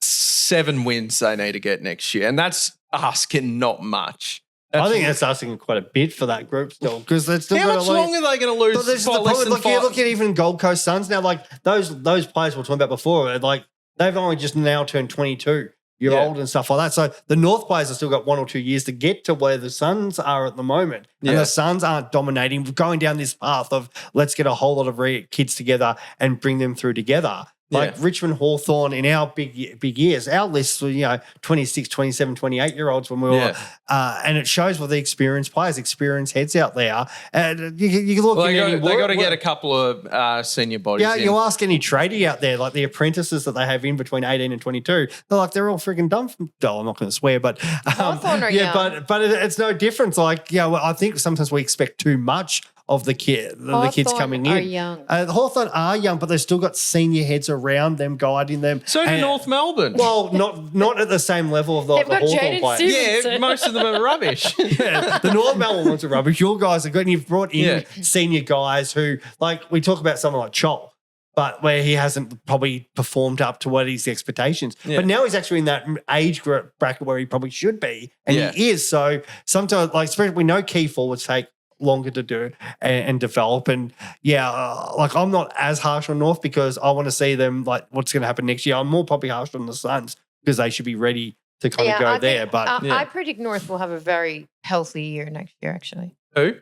7 wins they need to get next year, and that's asking not much. I think that's asking quite a bit for that group still, because they're still How going much to longer are they going to lose? But this is the by less problem. than Look, you 5? look at even Gold Coast Suns now. Like those players we were talking about before, like they've only just now turned 22 year Yeah. old and stuff like that. So the North players have still got 1 or 2 years to get to where the Suns are at the moment, and Yeah. the Suns aren't dominating, going down this path of let's get a whole lot of kids together and bring them through together. Like Yeah. Richmond, Hawthorn in our big years, our lists were 26, 27, 28-year-olds when we were, and it shows with the experienced players, experienced heads out there. And you look Well, in any they got to work- get a couple of senior bodies. Yeah, in. you ask any tradie out there, like the apprentices that they have in between 18 and 22, they're like, they're all freaking dumb. Oh, I'm not going to swear, but Hawthorn are yeah, young. but it's no difference. Like, well, I think sometimes we expect too much of the kids Hawthorn coming are in. young. Hawthorn are young, but they've still got senior heads around them, guiding them. So do And- North Melbourne. Well, not at the same level of the They've got Hawthorn Jaden players. Stevens. yeah, most of them are rubbish. Yeah, the North Melbourne ones are rubbish. Your guys are good. And you've brought in Yeah. senior guys who, like, we talk about someone like Chol, but where he hasn't probably performed up to what his expectations. Yeah. But now he's actually in that age bracket where he probably should be, and Yeah. he is. So sometimes, like, especially we know key forwards take longer to do and develop. And like I'm not as harsh on North because I want to see them, like, what's going to happen next year. I'm more probably harsh on the Suns because they should be ready to kind of go I there. think, But Yeah. I predict North will have a very healthy year next year, actually. Who?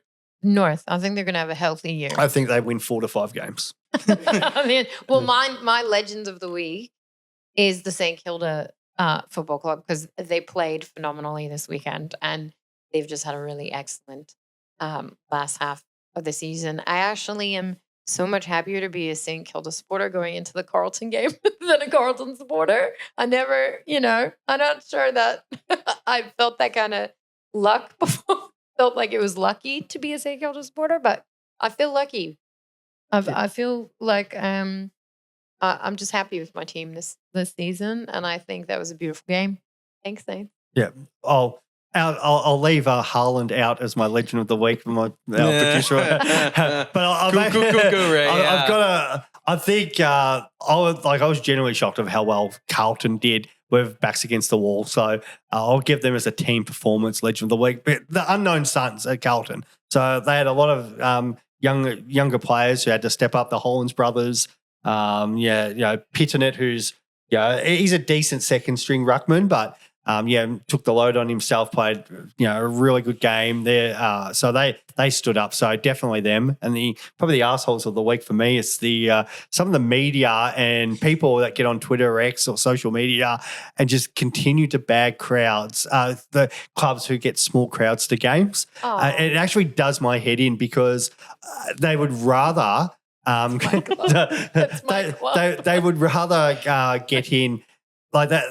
North, I think they're going to have a healthy year. I think they win 4 to 5 games. I mean, well, my legends of the week is the St Kilda Football Club because they played phenomenally this weekend and they've just had a really excellent last half of the season. I actually am so much happier to be a St Kilda supporter going into the Carlton game than a Carlton supporter. I never, I'm not sure that I felt that kind of luck before. Felt like it was lucky to be a St Kilda supporter, but I feel lucky. I feel like I'm just happy with my team this season, and I think that was a beautiful game. Thanks, Saints. Yeah. I'll leave Haaland out as my legend of the week for my producer. But I've got to. I think I was genuinely shocked of how well Carlton did with backs against the wall. So I'll give them as a team performance legend of the week. But the unknown Suns at Carlton. So they had a lot of younger players who had to step up. The Hollands brothers. Pitternet, who's he's a decent second string ruckman, but took the load on himself, played a really good game there. So they stood up. So definitely them. And probably the assholes of the week for me is the some of the media and people that get on Twitter or X or social media and just continue to bag crowds. The clubs who get small crowds to games. It actually does my head in because they would rather. They would rather get in like that.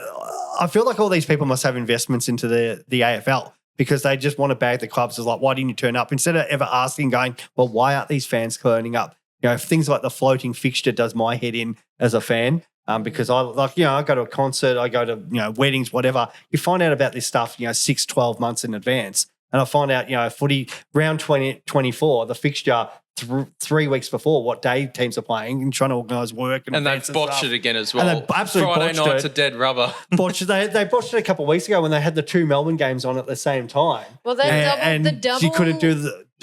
I feel like all these people must have investments into the AFL because they just want to bag the clubs as like, why didn't you turn up? Instead of ever asking, going, well, why aren't these fans turning up? Things like the floating fixture does my head in as a fan. Because I go to a concert, I go to, weddings, whatever. You find out about this stuff, 6, 12 months in advance. And I find out, footy round 24, the fixture 3 weeks before what day teams are playing and trying to organise work. And they've botched it again as well. And they absolutely Friday botched night's it. a dead rubber. They botched it a couple of weeks ago when they had the 2 Melbourne games on at the same time. Well, they doubled the double. You couldn't do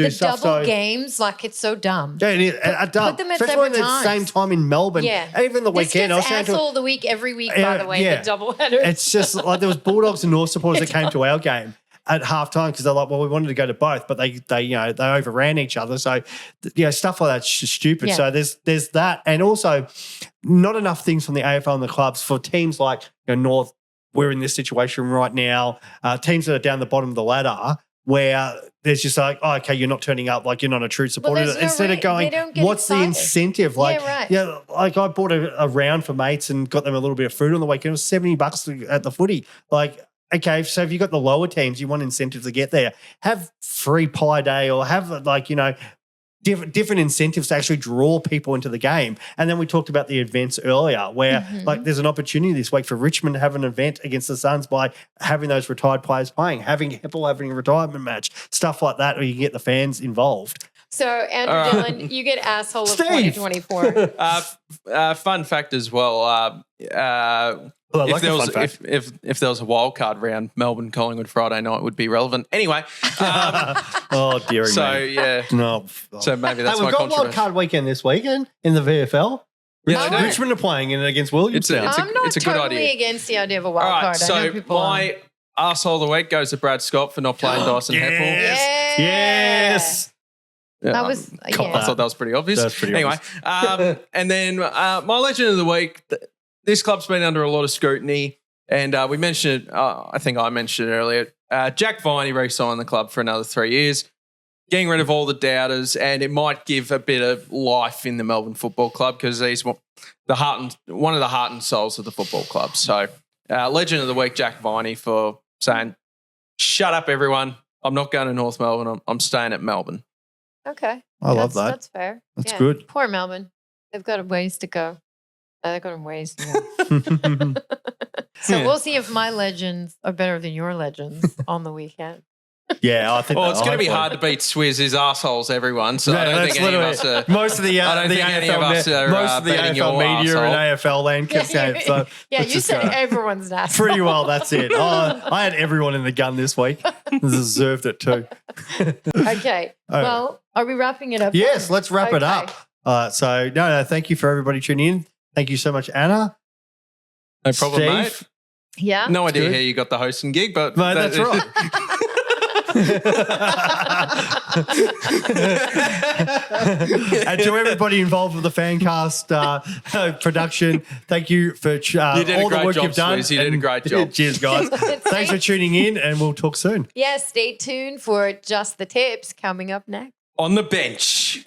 do the stuff. double games, like it's so dumb. Yeah, it is. Dumb. them at Especially when separate they're at the same times. time in Melbourne. Yeah. Even the This weekend. I was gets saying to asshole of the week every week, by Yeah, the way, yeah. the double header. it's just like there was Bulldogs and North supporters that came to our game at halftime because they're like, well, we wanted to go to both, but they overran each other. So, stuff like that's just stupid. Yeah. So there's that, and also not enough things from the AFL and the clubs for teams like North. We're in this situation right now. Teams that are down the bottom of the ladder where there's just like, oh, okay, you're not turning up, like you're not a true supporter. there's no Instead of they going, don't get what's the excited. incentive? Like, Yeah, right. like I bought a round for mates and got them a little bit of food on the weekend. It was $70 at the footy. Like, okay, so if you got the lower teams, you want incentives to get there. Have free pie day or have different incentives to actually draw people into the game. And then we talked about the events earlier where like there's an opportunity this week for Richmond to have an event against the Suns by having those retired players playing, having Heppel having a retirement match, stuff like that where you can get the fans involved. So, Andrew Dillon, you get asshole of Steve. 2024. Fun fact as well. Well, I if like there the was fun fact. if there was a wild card round, Melbourne Collingwood Friday night would be relevant. Anyway, Oh, dearie so me. yeah, No. so maybe that's Hey, my we've got wild controversy. card weekend this weekend in the VFL. Yeah, they do. Richmond are playing in it against Williamstown. I'm not it's a good totally idea. against the idea of a wild All right, card. I know so people are. my arsehole of the week goes to Brad Scott for not playing Dyson Heppel. Yes. Yeah. Yes. Yeah, That was, Cop yeah. I thought that was pretty obvious. That's pretty anyway, and then my legend of the week. This club's been under a lot of scrutiny, and we mentioned it. I think I mentioned it earlier. Jack Viney re-signed the club for another 3 years, getting rid of all the doubters, and it might give a bit of life in the Melbourne Football Club because he's one of the heart and souls of the football club. So, legend of the week, Jack Viney, for saying, "Shut up, everyone! I'm not going to North Melbourne. I'm staying at Melbourne." Okay. I love that. That's fair. That's Yeah. good. Poor Melbourne. They've got a ways to go. They've got a ways to go. So Yeah. we'll see if my legends are better than your legends on the weekend. Yeah, I think. Well, it's going to be hopefully. hard to beat Swiz. His assholes, everyone. So I don't that's think any of us literally- are. most of the I don't the think any AFL of us are, most of the beating AFL your media arsehole. and AFL land came so Yeah, let's you just said go. everyone's an asshole. Pretty well, that's it. Oh, I had everyone in the gun this week. Deserved it too. Okay. All right. Well, are we wrapping it up? Yes, then? let's wrap it Okay. up. So no, thank you for everybody tuning in. Thank you so much, Anna. No problem, Steve. mate. Yeah. No idea good. how you got the hosting gig, but Mate, that's right. And to everybody involved with the FanCast production, thank you for You did a all the great work job, you've done. Swiz. You did a And- great job. Cheers, guys. Thanks for tuning in, and we'll talk soon. Yeah, stay tuned for Just the Tips coming up next. on the bench.